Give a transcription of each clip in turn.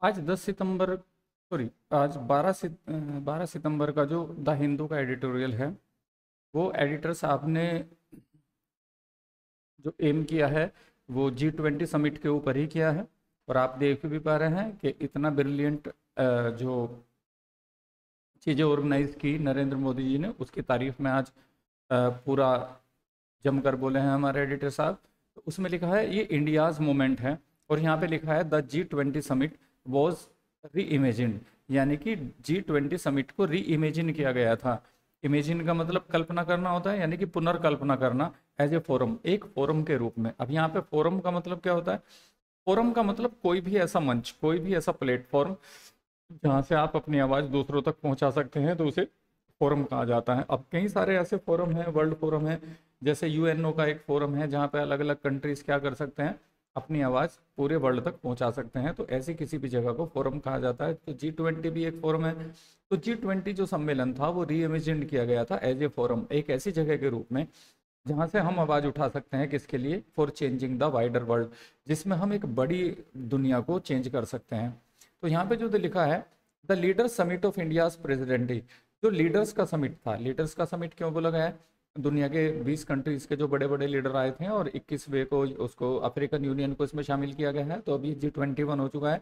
आज 10 सितंबर, सॉरी, आज 12 सितंबर का जो द हिंदू का एडिटोरियल है, वो एडिटर साहब ने जो एम किया है वो G20 समिट के ऊपर ही किया है। और आप देख भी पा रहे हैं कि इतना ब्रिलियंट जो चीज़ें ऑर्गेनाइज की नरेंद्र मोदी जी ने, उसकी तारीफ में आज पूरा जमकर बोले हैं हमारे एडिटर साहब। तो उसमें लिखा है ये इंडियाज़ मोमेंट है, और यहाँ पे लिखा है द G20 समिट वॉज री इमेजिन, यानी कि G20 समिट को री इमेजिन किया गया था। इमेजिन का मतलब कल्पना करना होता है, यानी कि पुनर्कल्पना करना एज ए फोरम, एक फोरम के रूप में। अब यहाँ पे फोरम का मतलब क्या होता है? फोरम का मतलब कोई भी ऐसा मंच, कोई भी ऐसा प्लेटफॉर्म जहाँ से आप अपनी आवाज़ दूसरों तक पहुँचा सकते हैं, तो उसे फोरम कहा जाता है। अब कई सारे ऐसे फोरम हैं, वर्ल्ड फोरम है, जैसे यूएनओ का एक फोरम है जहाँ पे अलग अलग कंट्रीज क्या कर सकते हैं, अपनी आवाज़ पूरे वर्ल्ड तक पहुँचा सकते हैं। तो ऐसी किसी भी जगह को फोरम कहा जाता है। तो G20 भी एक फोरम है। तो G20 जो सम्मेलन था वो री इमेजिन्ड किया गया था एज ए फोरम, एक ऐसी जगह के रूप में जहाँ से हम आवाज़ उठा सकते हैं। किसके लिए? For changing the wider world, जिसमें हम एक बड़ी दुनिया को चेंज कर सकते हैं। तो यहाँ पे जो लिखा है the leaders summit of India's presidency, जो लीडर्स का समिट था। लीडर्स का समिट क्यों बोला गया है? दुनिया के 20 कंट्रीज के जो बड़े बड़े लीडर आए थे, और 21वें को उसको अफ्रीकन यूनियन को इसमें शामिल किया गया है। तो अभी G21 हो चुका है।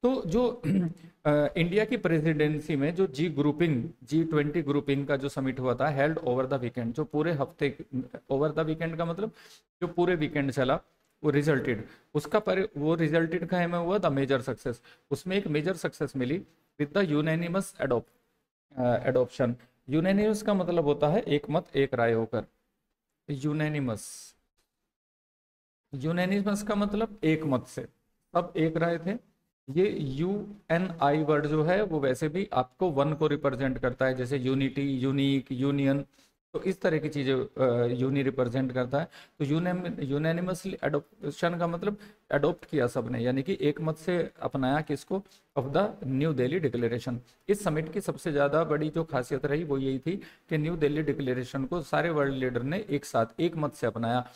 तो जो इंडिया की प्रेसिडेंसी में जो G20 ग्रुपिंग का जो समिट हुआ था, हेल्ड ओवर द वीकेंड, जो पूरे हफ्ते, ओवर द वीकेंड का मतलब जो पूरे वीकेंड चला, वो रिजल्टेड, वो रिजल्टेड का में हुआ द मेजर सक्सेस। उसमें एक मेजर सक्सेस मिली with the unanimous adoption. Unanimous का मतलब होता है एक मत एक राय होकर। यूनानिमस, यूनानिमस का मतलब एक मत से, सब एक राय थे। ये UNI वर्ड जो है वो वैसे भी आपको वन को रिप्रेजेंट करता है, जैसे यूनिटी, यूनिक, यूनियन, तो इस तरह की चीजें यूनि रिप्रेजेंट करता है। तो यूनानिमसली एडोप्शन का मतलब एडोप्ट किया सबने, यानी कि एक मत से अपनाया किसको? Of the new Delhi declaration. इस समिट की सबसे ज्यादा बड़ी जो खासियत रही वो यही थी कि न्यू दिल्ली डिक्लेरेशन को सारे वर्ल्ड लीडर ने एक साथ एक मत से अपनाया,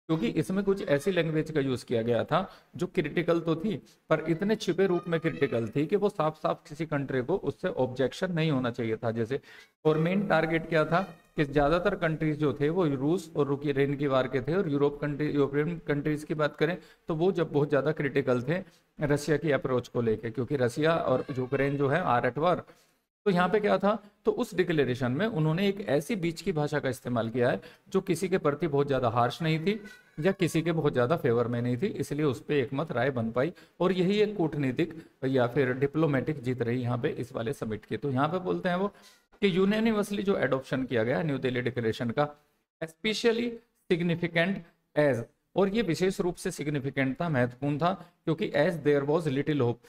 क्योंकि इसमें कुछ ऐसी लैंग्वेज का यूज किया गया था जो क्रिटिकल तो थी, पर इतने छिपे रूप में क्रिटिकल थी कि वो साफ साफ किसी कंट्री को उससे ऑब्जेक्शन नहीं होना चाहिए था। जैसे, और मेन टारगेट क्या था कि ज्यादातर कंट्रीज जो थे वो रूस और यूक्रेन की वार के थे, और यूरोपियन कंट्रीज की बात करें तो वो जब बहुत ज्यादा क्रिटिकल थे रशिया की अप्रोच को लेके, क्योंकि रशिया और यूक्रेन जो है आर एट वार। तो यहाँ पे क्या था? तो उस डिक्लेरेशन में उन्होंने एक ऐसी बीच की भाषा का इस्तेमाल किया है जो किसी के प्रति बहुत ज्यादा हार्श नहीं थी या किसी के बहुत ज्यादा फेवर में नहीं थी, इसलिए उस पर एकमत राय बन पाई। और यही एक कूटनीतिक या फिर डिप्लोमेटिक जीत रही यहाँ पे इस वाले समिट की। तो यहाँ पे बोलते हैं वो कि यूनानिमसली जो एडॉप्शन किया गया न्यू दिल्ली डिक्लेरेशन का, स्पेशली सिग्निफिकेंट एज, और ये विशेष रूप से सिग्निफिकेंट था, महत्वपूर्ण था, क्योंकि as there was little hope.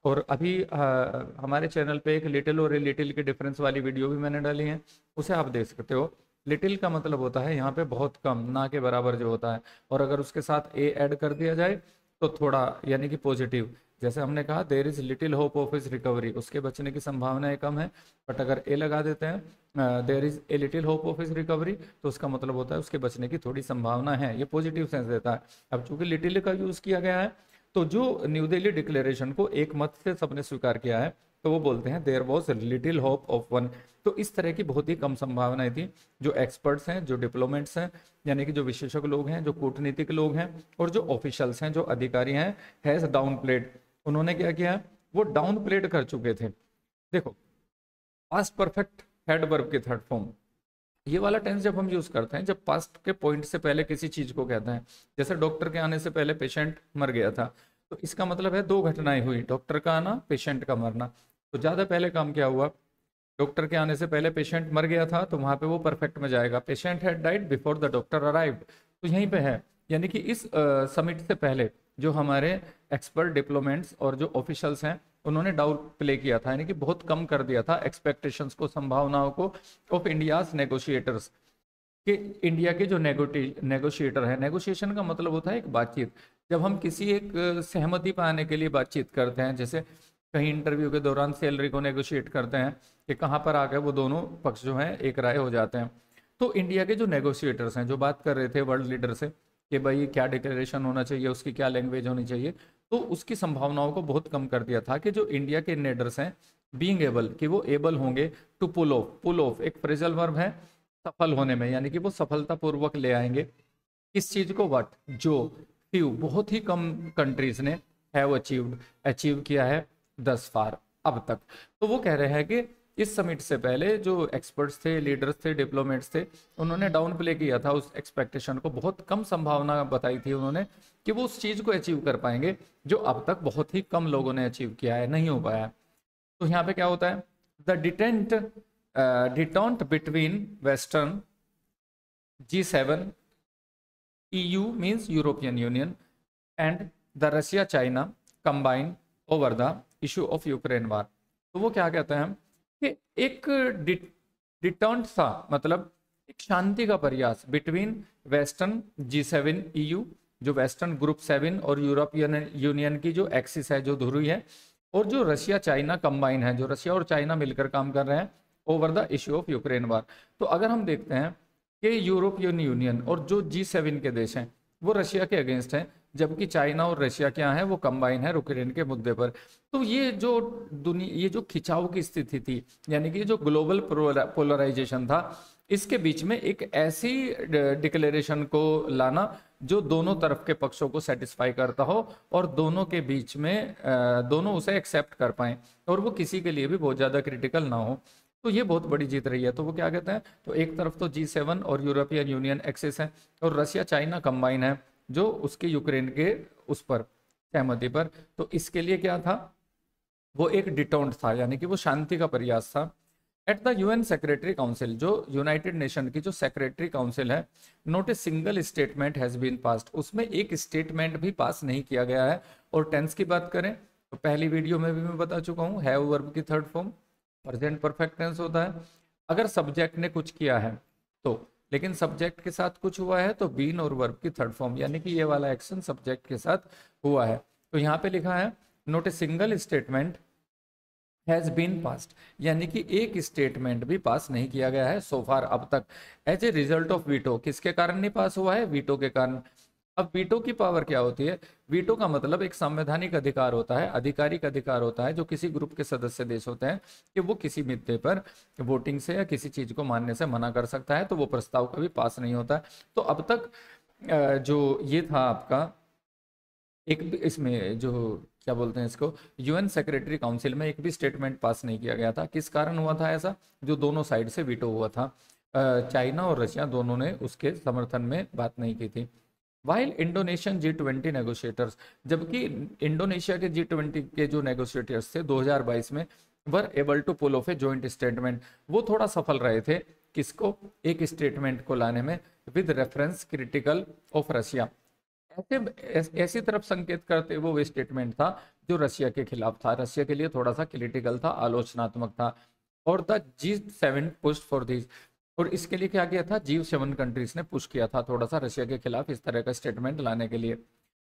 और अभी हमारे चैनल पे एक लिटिल और लिटिल के डिफरेंस वाली वीडियो भी मैंने डाली है, उसे आप देख सकते हो। लिटिल का मतलब होता है यहाँ पे बहुत कम, ना के बराबर जो होता है, और अगर उसके साथ ए ऐड कर दिया जाए तो थोड़ा, यानी कि पॉजिटिव। जैसे हमने कहा there is little hope of his recovery, उसके बचने की संभावनाएं कम है। बट अगर ए लगा देते हैं, there is a little hope of his recovery, तो उसका मतलब होता है उसके बचने की थोड़ी संभावना है, ये पॉजिटिव सेंस देता है। अब चूंकि लिटिल का यूज किया गया है, तो जो न्यू दिल्ली डिक्लेरेशन को एक मत से सबने स्वीकार किया है, तो वो बोलते हैं there was little hope of one. तो इस तरह की बहुत ही कम संभावनाएं थी। जो एक्सपर्ट्स हैं, जो डिप्लोमेट्स हैं, यानी कि जो विशेषज्ञ लोग हैं, जो कूटनीतिक लोग हैं, और जो ऑफिशियल्स हैं, जो अधिकारी हैं, हैज डाउन प्लेड, उन्होंने क्या किया? वो डाउन प्लेड कर चुके थे। देखो, पास्ट परफेक्ट हेड वर्ब के थर्ड फॉर्म, ये वाला टेंस जब हम यूज करते हैं, जब पास्ट के पॉइंट से पहले किसी चीज को कहते हैं, जैसे डॉक्टर के आने से पहले पेशेंट मर गया था, तो इसका मतलब है दो घटनाएं हुई, डॉक्टर का आना, पेशेंट का मरना। तो ज्यादा पहले काम क्या हुआ? डॉक्टर के आने से पहले पेशेंट मर गया था, तो वहां पे वो परफेक्ट में जाएगा, patient had died before the doctor arrived. तो यहीं पे है, यानी कि इस समिट से पहले जो हमारे एक्सपर्ट डिप्लोमेट्स और जो ऑफिशियल्स हैं, उन्होंने डाउट प्ले किया था, यानी कि बहुत कम कर दिया था एक्सपेक्टेशंस को, संभावनाओं को, ऑफ इंडियाज नेगोशिएटर्स, कि इंडिया के जो नेगोशिएटर है, नेगोशिएशन का मतलब होता है एक बातचीत। जब हम किसी एक सहमति पाने के लिए बातचीत करते हैं, जैसे कहीं इंटरव्यू के दौरान सैलरी को नेगोशिएट करते हैं कि कहाँ पर आकर वो दोनों पक्ष जो हैं एक राय हो जाते हैं। तो इंडिया के जो नेगोशिएटर्स हैं, जो बात कर रहे थे वर्ल्ड लीडर से कि भाई क्या डिक्लेरेशन होना चाहिए, उसकी क्या लैंग्वेज होनी चाहिए, तो उसकी संभावनाओं को बहुत कम कर दिया था कि जो इंडिया के इन्वेडर्स हैं बीइंग एबल, कि वो एबल होंगे टू पुल ऑफ एक फ्रेजल वर्ब है, सफल होने में, यानी कि वो सफलतापूर्वक ले आएंगे किस चीज को, व्हाट, जो फ्यू बहुत ही कम कंट्रीज ने हैव अचीव किया है दस फार अब तक। तो वो कह रहे हैं कि इस समिट से पहले जो एक्सपर्ट्स थे, लीडर्स थे, डिप्लोमेट्स थे, उन्होंने डाउन प्ले किया था उस एक्सपेक्टेशन को, बहुत कम संभावना बताई थी उन्होंने कि वो उस चीज को अचीव कर पाएंगे जो अब तक बहुत ही कम लोगों ने अचीव किया है, नहीं हो पाया है। तो यहाँ पे क्या होता है, the detente between western G7 EU means European Union and the Russia China combine over the issue of Ukraine war. तो वो क्या कहते हैं कि एक डिटेंट था, मतलब एक शांति का प्रयास बिटवीन वेस्टर्न G7 EU, जो वेस्टर्न ग्रुप 7 और यूरोपियन यूनियन की जो एक्सिस है, जो धुरी है, और जो रशिया चाइना कंबाइन है, जो रशिया और चाइना मिलकर काम कर रहे हैं over the issue of Ukraine war. तो अगर हम देखते हैं कि यूरोपियन यूनियन और जो G7 के देश हैं वो रशिया के अगेंस्ट हैं, जबकि चाइना और रशिया क्या है, वो कंबाइन है यूक्रेन के मुद्दे पर। तो ये जो ये जो खिंचाव की स्थिति थी, यानी कि जो ग्लोबल पोलराइजेशन था, इसके बीच में एक ऐसी डिक्लेरेशन को लाना जो दोनों तरफ के पक्षों को सेटिस्फाई करता हो और दोनों के बीच में दोनों उसे एक्सेप्ट कर पाए और वो किसी के लिए भी बहुत ज़्यादा क्रिटिकल ना हो, तो ये बहुत बड़ी जीत रही है। तो वो क्या कहते हैं, तो एक तरफ तो G7 और यूरोपियन यूनियन एक्सिस है और रशिया चाइना कंबाइन है जो उसके यूक्रेन के उस पर सहमति पर। तो इसके लिए क्या था, वो एक डिटेंट था, यानी कि वो शांति का प्रयास था। At the UN secretary council, जो यूनाइटेड नेशन की जो सेक्रेटरी काउंसिल है, note a single statement has been passed, उसमें एक स्टेटमेंट भी पास नहीं किया गया है। और टेंस की बात करें तो पहली वीडियो में भी मैं बता चुका हूँ, हैव वर्ब की third form present perfect tense होता है। अगर सब्जेक्ट ने कुछ किया है तो, लेकिन सब्जेक्ट के साथ कुछ हुआ है तो बीन और वर्ब की थर्ड फॉर्म, यानी कि ये वाला एक्शन सब्जेक्ट के साथ हुआ है। तो यहाँ पे लिखा है note a single statement has been passed, यानी कि एक स्टेटमेंट भी पास नहीं किया गया है सो फार अब तक। As a result of veto, किसके कारण नहीं पास हुआ है, वीटो के कारण। अब वीटो की पावर क्या होती है, वीटो का मतलब एक संवैधानिक अधिकार होता है, आधिकारिक अधिकार होता है जो किसी ग्रुप के सदस्य देश होते हैं कि वो किसी मुद्दे पर वोटिंग से या किसी चीज को मानने से मना कर सकता है, तो वो प्रस्ताव कभी पास नहीं होता है। तो अब तक जो ये था आपका एक भी, इसमें जो क्या बोलते हैं इसको, UN सेक्रेटरी काउंसिल में एक भी स्टेटमेंट पास नहीं किया गया था। किस कारण हुआ था ऐसा, जो दोनों साइड से वीटो हुआ था, चाइना और रशिया दोनों ने उसके समर्थन में बात नहीं की थी। वाइल इंडोनेशियन G20 नेगोशिएटर्स, जबकि इंडोनेशिया के G20 के जो नेगोशिएटर्स थे 2022 में, were able to pull off a joint statement, वो थोड़ा सफल रहे थे किसको, एक स्टेटमेंट को लाने में, with reference critical of Russia, ऐसी तरफ संकेत करते वो स्टेटमेंट था जो रशिया के खिलाफ था, रशिया के लिए थोड़ा सा क्रिटिकल था, आलोचनात्मक था। और the G7 push for this, और इसके लिए क्या किया था, G7 कंट्रीज ने पुश किया था थोड़ा सा रशिया के खिलाफ इस तरह का स्टेटमेंट लाने के लिए।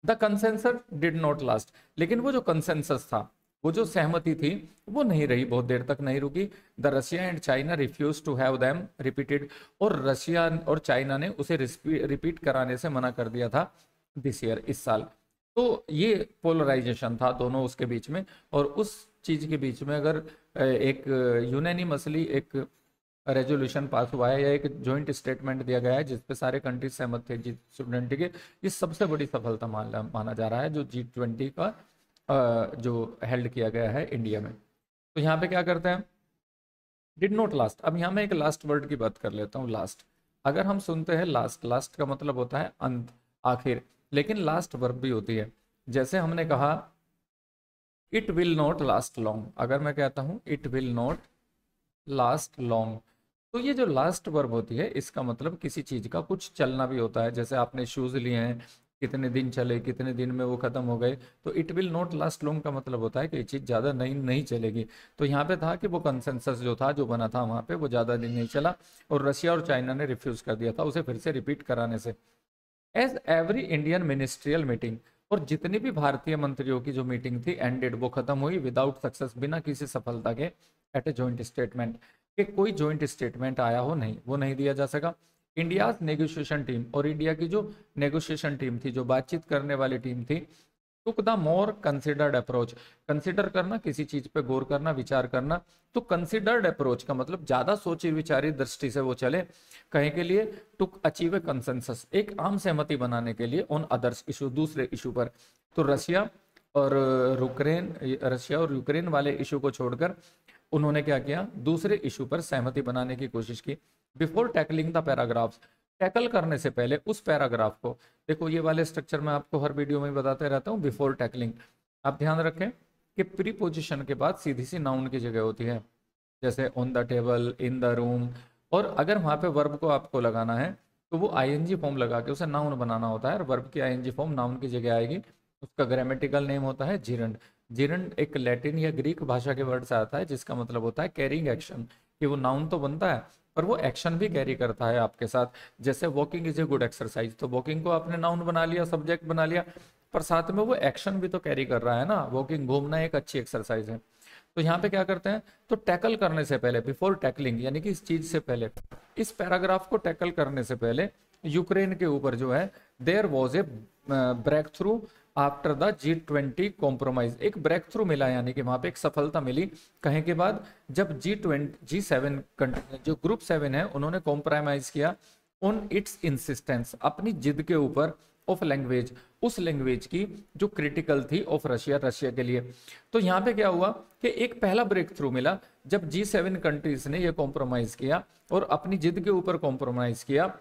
The consensus did not last, लेकिन वो जो कंसेंसस था, वो जो सहमति थी, वो नहीं रही, बहुत देर तक नहीं रुकी। The Russia and China refuse to have them repeated, और रशिया और चाइना ने उसे रिपीट कराने से मना कर दिया था दिस ईयर, इस साल। तो ये पोलराइजेशन था दोनों उसके बीच में, और उस चीज के बीच में अगर एक यूनानिमसली एक रेजोल्यूशन पास हुआ है या एक जॉइंट स्टेटमेंट दिया गया है जिसपे सारे कंट्री सहमत थे G20 के, ये सबसे बड़ी सफलता माना जा रहा है जो G20 का जो हेल्ड किया गया है इंडिया में। तो यहाँ पे क्या करते हैं, डिड नॉट लास्ट। अब यहाँ मैं एक लास्ट वर्ड की बात कर लेता हूँ, लास्ट। अगर हम सुनते हैं लास्ट, लास्ट का मतलब होता है अंत, आखिर, लेकिन लास्ट वर्ब भी होती है। जैसे हमने कहा it will not last long, अगर मैं कहता हूँ it will not last long, तो ये जो लास्ट वर्ब होती है इसका मतलब किसी चीज का कुछ चलना भी होता है। जैसे आपने शूज लिए हैं, कितने दिन चले, कितने दिन में वो खत्म हो गए, तो it will not last long का मतलब होता है कि ये चीज ज्यादा नहीं चलेगी। तो यहाँ पे था कि वो कंसेंसस जो था, जो बना था वहां पे, वो ज्यादा दिन नहीं चला और रशिया और चाइना ने रिफ्यूज कर दिया था उसे फिर से रिपीट कराने से। As every Indian ministerial meeting, और जितनी भी भारतीय मंत्रियों की जो मीटिंग थी एंडेड, वो खत्म हुई विदाउट सक्सेस, बिना किसी सफलता के, एट ए जॉइंट स्टेटमेंट, कि कोई जॉइंट स्टेटमेंट आया हो, नहीं, वो नहीं दिया जा सका। इंडियाज नेगोशिएशन टीम, और इंडिया की जो नेगोशिएशन टीम थी, जो बातचीत करने वाली टीम थी, took the more considered approach. Consider करना, किसी चीज पे गौर करना, विचार करना। तो कंसिडर्ड अप्रोच का मतलब ज्यादा सोची विचारी दृष्टि से वो चले, कहीं के लिए टुक अचीव ए कंसेंसस, एक आम सहमति बनाने के लिए ऑन अदर्स इशू, दूसरे इशू पर। तो रशिया और यूक्रेन वाले इशू को छोड़कर उन्होंने क्या किया, दूसरे इशू पर सहमति बनाने की कोशिश की। Before tackling the paragraphs, tackle करने से पहले उस पैराग्राफ को, देखो ये वाले स्ट्रक्चर मैं आपको हर वीडियो में बताते रहता हूँ। बिफोर टैकलिंग, आप ध्यान रखें कि प्रीपोजिशन के बाद सीधी सी नाउन की जगह होती है, जैसे on the table, in the room. और अगर वहां पे वर्ब को आपको लगाना है तो वो आईएनजी फॉर्म लगा के उसे नाउन बनाना होता है, और वर्ब की आईएनजी फॉर्म नाउन की जगह आएगी। उसका ग्रामेटिकल नेम होता है जिरंड। जिरंड एक लैटिन या ग्रीक भाषा के वर्ड से आता है, जिसका मतलब होता है कैरिंग एक्शन, कि वो नाउन तो बनता है पर वो एक्शन भी कैरी करता है आपके साथ। जैसे walking is a good exercise, तो वॉकिंग को आपने नाउन बना लिया, सब्जेक्ट बना लिया, पर साथ में वो एक्शन भी तो कैरी कर रहा है ना। वॉकिंग, घूमना एक अच्छी एक्सरसाइज है। तो यहाँ पे क्या करते हैं, तो टैकल करने से पहले, बिफोर टैकलिंग, यानी कि इस चीज से पहले, इस पैराग्राफ को टैकल करने से पहले यूक्रेन के ऊपर जो है there was a breakthrough after the G20 compromise, एक ब्रेक थ्रू मिला, यानी कि वहां पे एक सफलता मिली कहीं के बाद, जब G7 जो ग्रुप 7 है उन्होंने कॉम्प्रोमाइज किया ऑन इट्स इंसिस्टेंस, अपनी जिद के ऊपर, ऑफ लैंग्वेज, उस लैंग्वेज की जो क्रिटिकल थी ऑफ रशिया के लिए। तो यहाँ पे क्या हुआ कि एक पहला ब्रेक थ्रू मिला जब G7 कंट्रीज ने ये कॉम्प्रोमाइज किया और अपनी जिद के ऊपर कॉम्प्रोमाइज किया,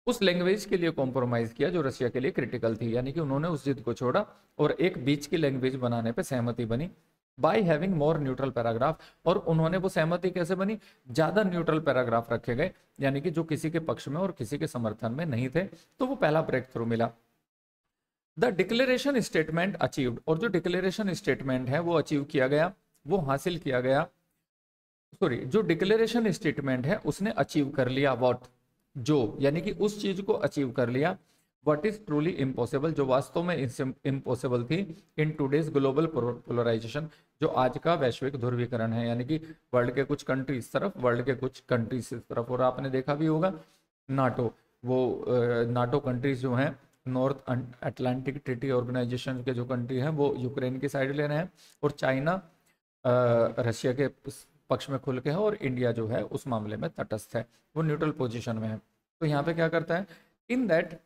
उस लैंग्वेज के लिए कॉम्प्रोमाइज किया जो रशिया के लिए क्रिटिकल थी, यानी कि उन्होंने उस जिद को छोड़ा और एक बीच की लैंग्वेज बनाने पे सहमति बनी। By having more neutral paragraph, और उन्होंने वो सहमति कैसे बनी, ज्यादा न्यूट्रल पैराग्राफ रखे गए, यानी कि जो किसी के पक्ष में और किसी के समर्थन में नहीं थे, तो वो पहला ब्रेक थ्रू मिला। द डिक्लेरेशन स्टेटमेंट अचीव्ड, और जो डिक्लेरेशन स्टेटमेंट है वो अचीव किया गया, वो हासिल किया गया, सॉरी, जो डिक्लेरेशन स्टेटमेंट है उसने अचीव कर लिया व्हाट, जो, यानी कि उस चीज को अचीव कर लिया, व्हाट इज ट्रूली इम्पॉसिबल, जो वास्तव में इम्पॉसिबल थी इन टूडेज ग्लोबल पोलराइजेशन, जो आज का वैश्विक ध्रुवीकरण है, यानी कि वर्ल्ड के कुछ कंट्री इस तरफ, वर्ल्ड के कुछ कंट्रीज इस तरफ। और आपने देखा भी होगा नाटो, वो नाटो कंट्रीज जो हैं, नॉर्थ अटलांटिक ट्रीटी ऑर्गेनाइजेशन के जो कंट्री हैं वो यूक्रेन की साइड ले रहे हैं, और चाइना रशिया के पक्ष में खुल के है, और इंडिया जो है उस मामले में तटस्थ है, वो न्यूट्रल पोजीशन में है। तो यहाँ पे क्या करता है, in that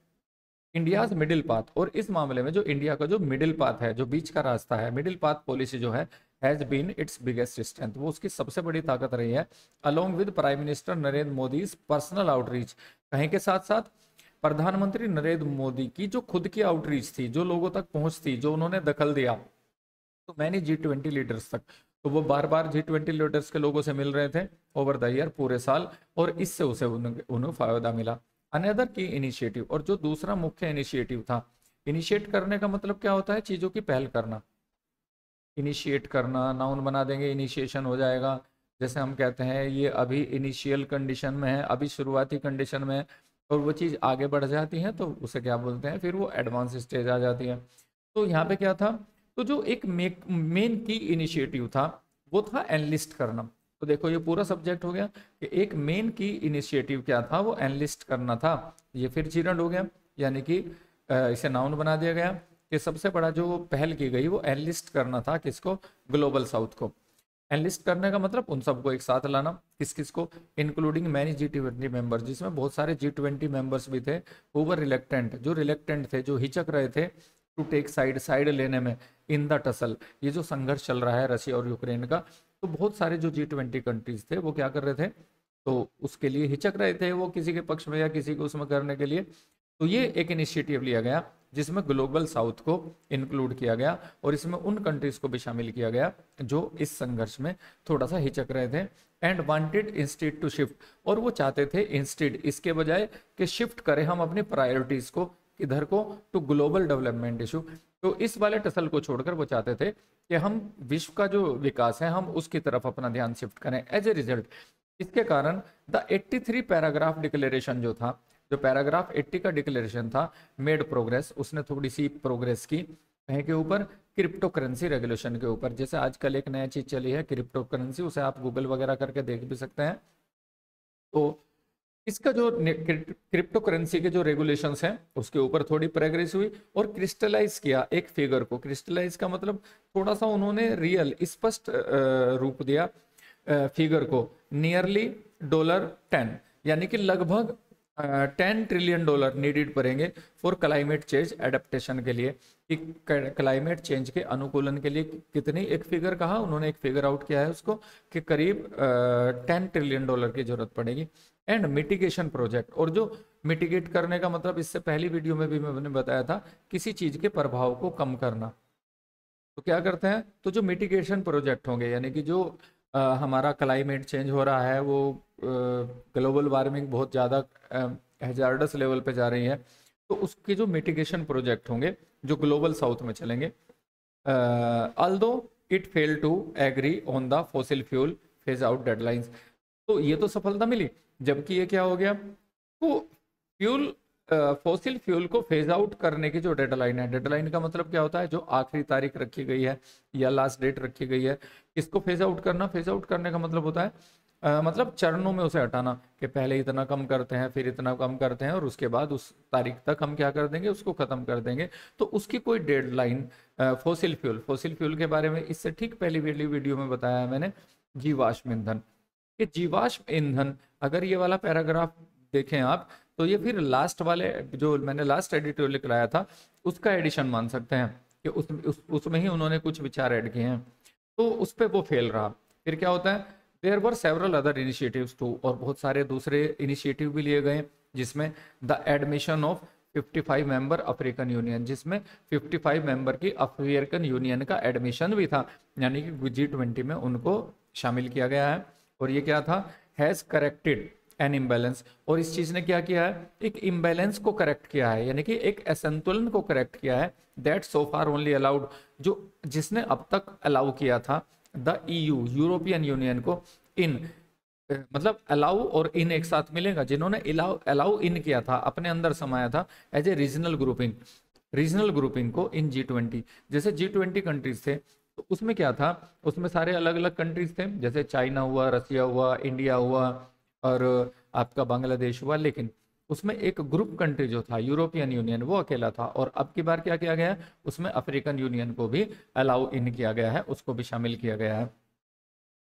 India's middle path, और इस मामले में जो इंडिया का जो मिडिल पाथ है, जो बीच का रास्ता है, मिडिल पाथ पॉलिसी जो है, has been its biggest strength, वो उसकी सबसे बड़ी ताकत रही है, along with prime minister Narendra Modi personal outreach, कहीं के साथ साथ प्रधानमंत्री नरेंद्र मोदी की जो खुद की आउटरीच थी, जो लोगों तक पहुंच थी, जो उन्होंने दखल दिया, तो मैंने G20 लीडर्स तक, तो वो बार बार G20 लीडर्स के लोगों से मिल रहे थे ओवर द ईयर, पूरे साल, और इससे उसे उन्हें फायदा मिला। अनदर की इनिशिएटिव, और जो दूसरा मुख्य इनिशिएटिव था, इनिशिएट करने का मतलब क्या होता है, चीजों की पहल करना, इनिशिएट करना, नाउन बना देंगे, इनिशिएशन हो जाएगा। जैसे हम कहते हैं ये अभी इनिशियल कंडीशन में है, अभी शुरुआती कंडीशन में है, और वो चीज़ आगे बढ़ जाती है तो उसे क्या बोलते हैं, फिर वो एडवांस स्टेज आ जाती है। तो यहाँ पे क्या था, तो जो एक मेन की इनिशिएटिव था वो था एनलिस्ट करना। तो देखो ये पूरा सब्जेक्ट हो गया कि एक मेन की इनिशिएटिव क्या था, वो एनलिस्ट करना था। ये फिर चिरंड हो गया, यानी कि इसे नाउन बना दिया गया कि सबसे बड़ा जो पहल की गई वो एनलिस्ट करना था, किसको, ग्लोबल साउथ को। एनलिस्ट करने का मतलब उन सबको एक साथ लाना, किस किस को, इंक्लूडिंग मैनी G20 मेंबर्स, जिसमें बहुत सारे G20 मेंबर्स भी थे, ओवर रिलेक्टेंट, जो रिलेक्टेंट थे, जो हिचक रहे थे, टू टेक साइड लेने में, इन द टसल, ये जो संघर्ष चल रहा है रशिया और यूक्रेन का, तो बहुत सारे जो G20 कंट्रीज थे वो क्या कर रहे थे, तो उसके लिए हिचक रहे थे, वो किसी के पक्ष में या किसी को उसमें करने के लिए। तो ये एक इनिशिएटिव लिया गया जिसमें ग्लोबल साउथ को इंक्लूड किया गया, और इसमें उन कंट्रीज को भी शामिल किया गया जो इस संघर्ष में थोड़ा सा हिचक रहे थे। And wanted instead to shift, और वो चाहते थे इंस्टेड, इसके बजाय कि शिफ्ट करें हम अपनी प्रायोरिटीज को, किधर को, टू ग्लोबल डेवलपमेंट इशू। तो इस वाले टसल को छोड़कर वो चाहते थे कि हम विश्व का जो विकास है हम उसकी तरफ अपना ध्यान शिफ्ट करें। एज ए रिजल्ट, इसके कारण द 83 पैराग्राफ डिक्लेरेशन जो था, जो पैराग्राफ 80 का डिक्लेरेशन था, मेड प्रोग्रेस, उसने थोड़ी सी प्रोग्रेस की, कहीं के ऊपर, क्रिप्टो करेंसी रेगुलेशन के ऊपर। जैसे आजकल एक नया चीज चली है क्रिप्टो करेंसी, उसे आप गूगल वगैरह करके देख भी सकते हैं। तो इसका जो क्रिप्टो करेंसी के जो रेगुलेशंस हैं उसके ऊपर थोड़ी प्रोग्रेस हुई और क्रिस्टलाइज किया एक फिगर को। क्रिस्टलाइज का मतलब थोड़ा सा उन्होंने रियल स्पष्ट रूप दिया फिगर को, नियरली $10, यानी कि लगभग $10 ट्रिलियन नीडेड पड़ेंगे फॉर क्लाइमेट चेंज एडेप्टेशन के लिए, कि क्लाइमेट चेंज के अनुकूलन के लिए कितनी, एक फिगर कहा उन्होंने, एक फिगर आउट किया है उसको कि करीब $10 ट्रिलियन की जरूरत पड़ेगी। एंड मिटिगेशन प्रोजेक्ट, और जो मिटिगेट करने का मतलब इससे पहली वीडियो में भी मैंने बताया था, किसी चीज के प्रभाव को कम करना। तो क्या करते हैं, तो जो मिटिगेशन प्रोजेक्ट होंगे, यानी कि जो हमारा क्लाइमेट चेंज हो रहा है, वो ग्लोबल वार्मिंग बहुत ज़्यादा हैजार्डस लेवल पे जा रही है, तो उसके जो मिटिगेशन प्रोजेक्ट होंगे जो ग्लोबल साउथ में चलेंगे, although it fail to agree on the fossil fuel phase out deadlines, तो ये तो सफलता मिली, जबकि ये क्या हो गया, तो फ्यूल फॉसिल फ्यूल को फेज आउट करने की जो डेडलाइन है, डेडलाइन का मतलब क्या होता है, जो आखिरी तारीख रखी गई है या लास्ट डेट रखी गई है, इसको फेज आउट करना। फेज आउट करने का मतलब होता है मतलब चरणों में उसे हटाना, कि पहले इतना कम करते हैं, फिर इतना कम करते हैं, और उसके बाद उस तारीख तक हम क्या कर देंगे, उसको खत्म कर देंगे। तो उसकी कोई डेडलाइन, फॉसिल फ्यूल के बारे में इससे ठीक पहली वीडियो में बताया है मैंने, जीवाश्म ईंधन, कि जीवाश्म ईंधन, अगर ये वाला पैराग्राफ देखें आप, तो ये फिर लास्ट वाले जो मैंने लास्ट एडिटोरियल लिखवाया था उसका एडिशन मान सकते हैं, कि उसमें ही उन्होंने कुछ विचार ऐड किए हैं, तो उस पर वो फेल रहा। फिर क्या होता है, there were several other initiatives too, और बहुत सारे दूसरे इनिशिएटिव भी लिए गए, जिसमें the admission of 55 member African union, जिसमें 55 मेंबर की अफ्रीकन यूनियन का एडमिशन भी था, यानी कि G20 में उनको शामिल किया गया है। और ये क्या था, हैज़ करेक्टेड एन इम्बैलेंस, और इस चीज ने क्या किया है, एक इम्बैलेंस को करेक्ट किया है, यानी कि एक असंतुलन को करेक्ट किया है, that so far only allowed, जो जिसने अब तक अलाउ किया था द EU यूरोपियन यूनियन को इन, मतलब अलाउ और इन एक साथ मिलेगा, जिन्होंने अलाउ इन किया था, अपने अंदर समाया था एज ए रीजनल ग्रुपिंग को इन G20। जैसे G20 कंट्रीज थे, तो उसमें क्या था, उसमें सारे अलग अलग कंट्रीज थे, जैसे चाइना हुआ, रसिया हुआ, इंडिया हुआ, और आपका बांग्लादेश हुआ, लेकिन उसमें एक ग्रुप कंट्री जो था यूरोपियन यूनियन, वो अकेला था। और अब की बार क्या किया गया है, उसमें अफ्रीकन यूनियन को भी अलाउ इन किया गया है, उसको भी शामिल किया गया है।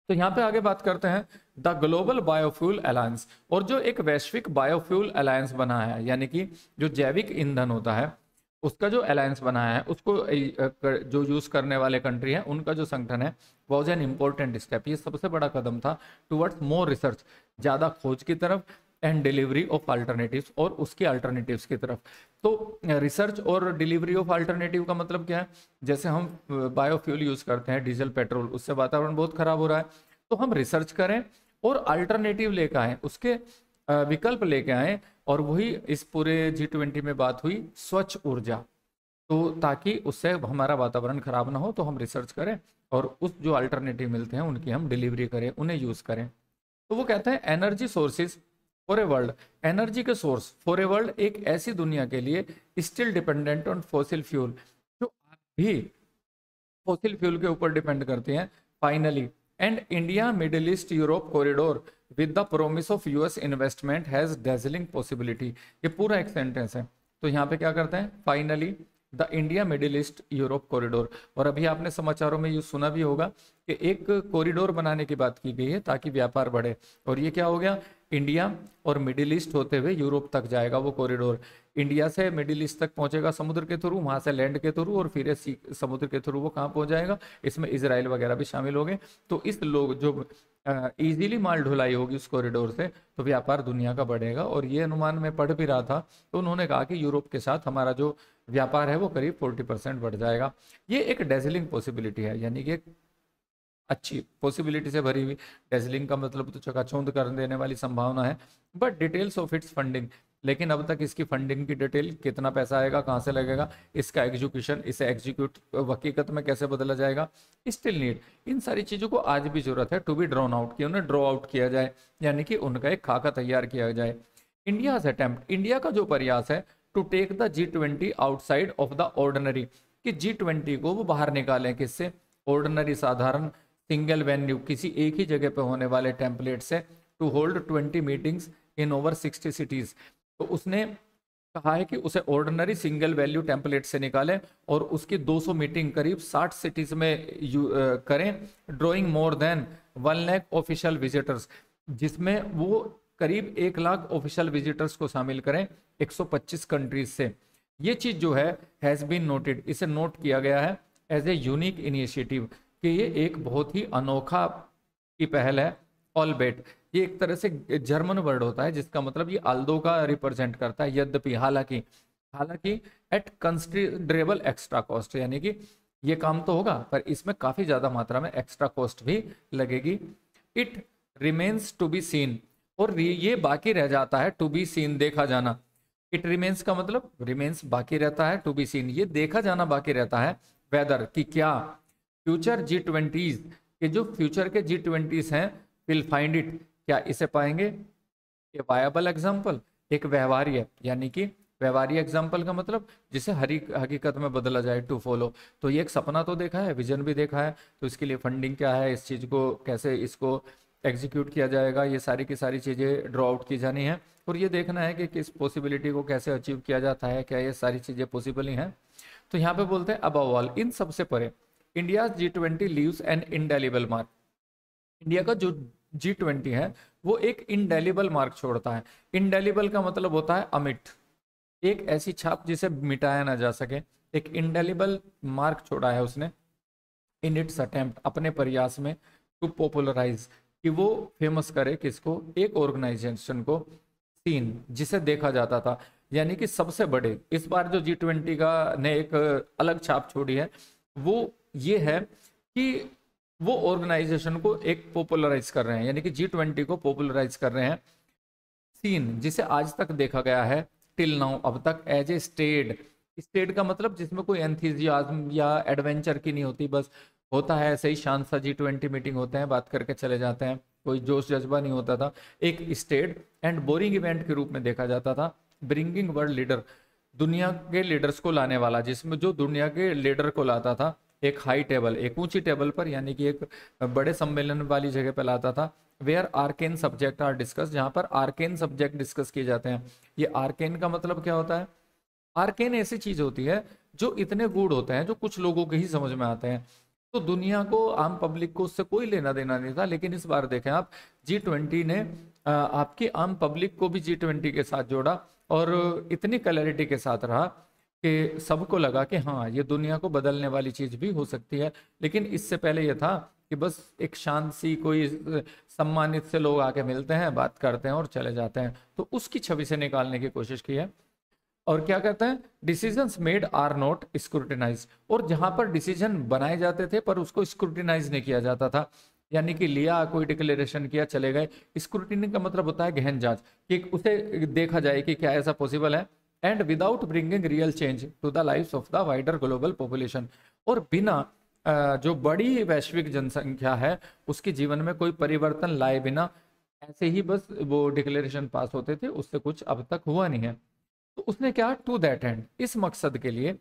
तो यहाँ पे आगे बात करते हैं द ग्लोबल बायोफ्यूल अलायंस, और जो एक वैश्विक बायोफ्यूल अलायंस बना है, यानी कि जो जैविक ईंधन होता है उसका जो अलायंस बनाया है, उसको जो यूज करने वाले कंट्री है उनका जो संगठन है, वॉज एन इम्पोर्टेंट स्टेप, ये सबसे बड़ा कदम था टुवर्ड्स मोर रिसर्च, ज्यादा खोज की तरफ, एंड डिलीवरी ऑफ अल्टरनेटिव्स, और उसकी अल्टरनेटिव्स की तरफ। तो रिसर्च और डिलीवरी ऑफ अल्टरनेटिव का मतलब क्या है, जैसे हम बायोफ्यूल यूज करते हैं, डीजल पेट्रोल, उससे वातावरण बहुत खराब हो रहा है, तो हम रिसर्च करें और अल्टरनेटिव लेकर आए, उसके विकल्प लेके आए, और वही इस पूरे G20 में बात हुई, स्वच्छ ऊर्जा, तो ताकि उससे हमारा वातावरण खराब ना हो, तो हम रिसर्च करें और उस जो अल्टरनेटिव मिलते हैं उनकी हम डिलीवरी करें, उन्हें यूज करें। तो वो कहते हैं energy sources for a world, energy के सोर्स फॉर ए वर्ल्ड, एक ऐसी दुनिया के लिए still dependent on fossil fuel, जो आज भी फॉसिल फ्यूल के ऊपर डिपेंड करते हैं, finally, and India middle east Europe corridor with the promise of US investment has dazzling possibility. ये पूरा एक सेंटेंस है, तो यहाँ पे क्या करते हैं, finally the India middle east Europe corridor, और अभी आपने समाचारों में ये सुना भी होगा कि एक कॉरिडोर बनाने की बात की गई है ताकि व्यापार बढ़े, और ये क्या हो गया, इंडिया और मिडिल ईस्ट होते हुए यूरोप तक जाएगा वो कॉरिडोर, इंडिया से मिडिल ईस्ट तक पहुंचेगा समुद्र के थ्रू, वहां से लैंड के थ्रू, और फिर समुद्र के थ्रू वो कहाँ पहुंच जाएगा, इसमें इजराइल वगैरह भी शामिल हो गए। तो इस लोग जो इजीली माल ढुलाई होगी उस कॉरिडोर से, तो व्यापार दुनिया का बढ़ेगा, और ये अनुमान में पढ़ भी रहा था, तो उन्होंने कहा कि यूरोप के साथ हमारा जो व्यापार है वो करीब 40% बढ़ जाएगा। ये एक डेजलिंग पॉसिबिलिटी है, यानी कि अच्छी पॉसिबिलिटी से भरी हुई, डेजलिंग का मतलब तो चकाचौंध कर देने वाली संभावना है, but details of its funding, लेकिन अब तक इसकी फंडिंग की डिटेल, कितना पैसा आएगा, कहाँ से लगेगा, इसका एग्जीक्यूशन, इसे एग्जीक्यूट हकीकत में कैसे बदला जाएगा, स्टिल नीड, इन सारी चीज़ों को आज भी जरूरत है टू बी ड्रॉन आउट, कि उन्हें ड्रॉ आउट किया जाए, यानी कि उनका एक खाका तैयार किया जाए। इंडिया अटेम्प्ट, इंडिया का जो प्रयास है to take the G20 outside of the ordinary, कि G20 को वो बाहर निकालें, किससे, ऑर्डिनरी, साधारण, सिंगल वेन्यू, किसी एक ही जगह पे होने वाले टेम्पलेट से, to hold 20 meetings in over 60 cities। तो उसने कहा है कि उसे ऑर्डिनरी सिंगल वैल्यू टेम्पलेट से निकालें और उसकी 200 मीटिंग करीब 60 सिटीज में करें, drawing more than 1 lakh official visitors, जिसमें वो करीब 1 लाख ऑफिशियल विजिटर्स को शामिल करें 125 कंट्रीज से। ये चीज जो है हैज बीन नोटेड, इसे नोट किया गया है एज ए यूनिक इनिशिएटिव, कि ये एक बहुत ही अनोखा की पहल है। ऑलबेट, ये एक तरह से जर्मन वर्ड होता है जिसका मतलब ये आल्दो का रिप्रेजेंट करता है, यद्यपि, हालांकि, हालांकि एट कंसिडरेबल एक्स्ट्रा कॉस्ट, यानी कि ये काम तो होगा पर इसमें काफी ज्यादा मात्रा में एक्स्ट्रा कॉस्ट भी लगेगी। It remains to be seen, और ये बाकी रह जाता है, टू बी सीन, देखा जाना। इट रिमेन्स का मतलब रिमेन्स बाकी रहता है, टू बी सीन ये देखा जाना बाकी रहता है, वेदर कि क्या फ्यूचर G20 के जो फ्यूचर के G20 हैं विल फाइंड इट, क्या इसे पाएंगे ए वायबल एग्जाम्पल, एक व्यवहार्य, यानी कि व्यवहार्य एग्जाम्पल का मतलब जिसे हकीकत में बदला जाए, टू फॉलो। तो ये एक सपना तो देखा है, विजन भी देखा है, तो इसके लिए फंडिंग क्या है, इस चीज को कैसे इसको एग्जीक्यूट किया जाएगा, ये सारी की सारी चीजें ड्रॉ आउट की जानी है, और ये देखना है कि किस पॉसिबिलिटी को कैसे अचीव किया जाता है, क्या ये सारी चीजें पॉसिबल ही हैं। तो यहाँ पे बोलते हैं अबव ऑल, इन सबसे परे, India G20 leaves an indelible mark, India का जो G20 है वो एक इंडेलिबल मार्क छोड़ता है। इंडेलिबल का मतलब होता है अमिट, एक ऐसी छाप जिसे मिटाया ना जा सके, एक इंडेलिबल मार्क छोड़ा है उसने इन इट्स अटेम्प्ट, अपने प्रयास में, टू पॉपुलराइज, कि वो फेमस करे किसको, एक ऑर्गेनाइजेशन को, सीन, जिसे देखा जाता था, यानी कि सबसे बड़े, इस बार जो G20 का ने एक अलग छाप छोड़ी है वो ये है कि वो ऑर्गेनाइजेशन को एक पॉपुलराइज कर रहे हैं, यानी कि G20 को पॉपुलराइज कर रहे हैं, सीन, जिसे आज तक देखा गया है, टिल नाउ, अब तक, एज ए स्टेड, स्टेड का मतलब जिसमें कोई एंथुसियाज्म या एडवेंचर की नहीं होती, बस होता है ऐसे ही शांत सा G20 मीटिंग होते हैं, बात करके चले जाते हैं, कोई जोश जज्बा नहीं होता था, एक स्टेड एंड बोरिंग इवेंट के रूप में देखा जाता था। ब्रिंगिंग वर्ल्ड लीडर, दुनिया के लीडर्स को लाने वाला, जिसमें जो दुनिया के लीडर को लाता था एक हाई टेबल, एक ऊंची टेबल पर, यानी कि एक बड़े सम्मेलन वाली जगह पर लाता था, where arcane subject are discuss, जहां पर आर्केन सब्जेक्ट डिस्कस किए जाते हैं। ये आर्केन का मतलब क्या होता है, आर्केन ऐसी चीज होती है जो इतने गूढ़ होते हैं जो कुछ लोगों के ही समझ में आते हैं, तो दुनिया को, आम पब्लिक को उससे कोई लेना देना नहीं था। लेकिन इस बार देखें आप, G20 ने आपकी आम पब्लिक को भी G20 के साथ जोड़ा, और इतनी क्लैरिटी के साथ रहा कि सबको लगा कि हाँ ये दुनिया को बदलने वाली चीज भी हो सकती है। लेकिन इससे पहले ये था कि बस एक शांत सी कोई सम्मानित से लोग आके मिलते हैं, बात करते हैं और चले जाते हैं, तो उसकी छवि से निकालने की कोशिश की है। और क्या कहते हैं, decisions made are not scrutinize, और जहां पर डिसीजन बनाए जाते थे पर उसको स्क्रूटिनाइज नहीं किया जाता था, यानी कि लिया, कोई डिक्लेरेशन किया, चले गए। स्क्रूटिनी का मतलब होता है गहन जांच, कि उसे देखा जाए कि क्या ऐसा पॉसिबल है, and without bringing real change to the lives of the wider global population, और बिना जो बड़ी वैश्विक जनसंख्या है उसके जीवन में कोई परिवर्तन लाए बिना, ऐसे ही बस वो डिक्लेरेशन पास होते थे, उससे कुछ अब तक हुआ नहीं है। तो उसने क्या, टू दैट एंड, इस मकसद के लिए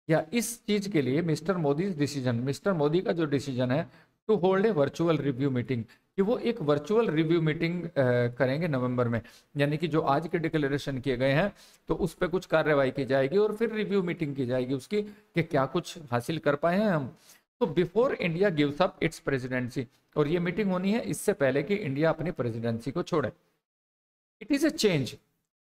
या इस चीज के लिए, mister Modi decision, mister Modi का जो डिसीजन है, to hold a virtual review meeting, कि वो एक वर्चुअल रिव्यू मीटिंग करेंगे नवंबर में, यानी कि जो आज के डिक्लेरेशन किए गए हैं तो उस पर कुछ कार्रवाई की जाएगी और फिर रिव्यू मीटिंग की जाएगी उसकी, कि क्या कुछ हासिल कर पाए हैं हम। तो before India gives up it's presidency, और ये मीटिंग होनी है इससे पहले कि इंडिया अपनी प्रेसिडेंसी को छोड़े। It is a change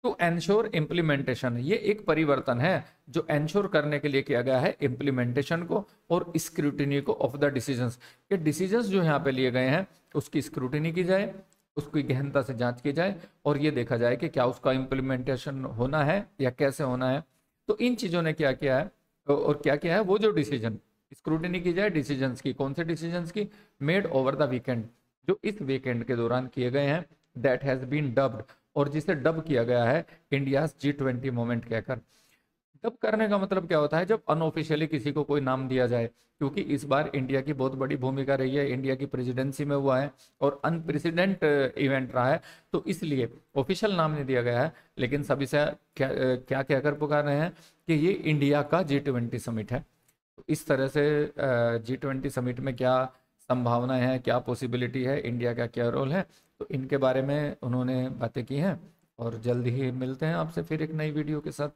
to ensure implementation, ये एक परिवर्तन है जो एंश्योर करने के लिए किया गया है इम्प्लीमेंटेशन को और स्क्रूटिनी को ऑफ द डिसीजंस, के डिसीजंस जो यहाँ पे लिए गए हैं उसकी स्क्रूटिनी की जाए, उसकी गहनता से जांच की जाए, और ये देखा जाए कि क्या उसका इम्प्लीमेंटेशन होना है या कैसे होना है। तो इन चीजों ने क्या किया है, और क्या किया है, वो जो डिसीजन, स्क्रूटिनी की जाए डिसीजंस की, कौन से डिसीजंस की, मेड ओवर द वीकेंड, जो इस वीकेंड के दौरान किए गए हैं, दैट हैज बीन डब्ड, और जिसे डब किया गया है इंडिया G20 मोमेंट कहकर। डब करने का मतलब क्या होता है, जब अनऑफिशियली किसी को कोई नाम दिया जाए, क्योंकि इस बार इंडिया की बहुत बड़ी भूमिका रही है, इंडिया की प्रेसिडेंसी में हुआ है और अनप्रेसिडेंट इवेंट रहा है, तो इसलिए ऑफिशियल नाम नहीं दिया गया है, लेकिन सभी से क्या क्या कहकर पुकार रहे हैं कि ये इंडिया का G20 समिट है। तो इस तरह से G20 समिट में क्या संभावनाएं हैं, क्या पॉसिबिलिटी है, इंडिया का क्या रोल है, तो इनके बारे में उन्होंने बातें की हैं। और जल्द ही मिलते हैं आपसे फिर एक नई वीडियो के साथ।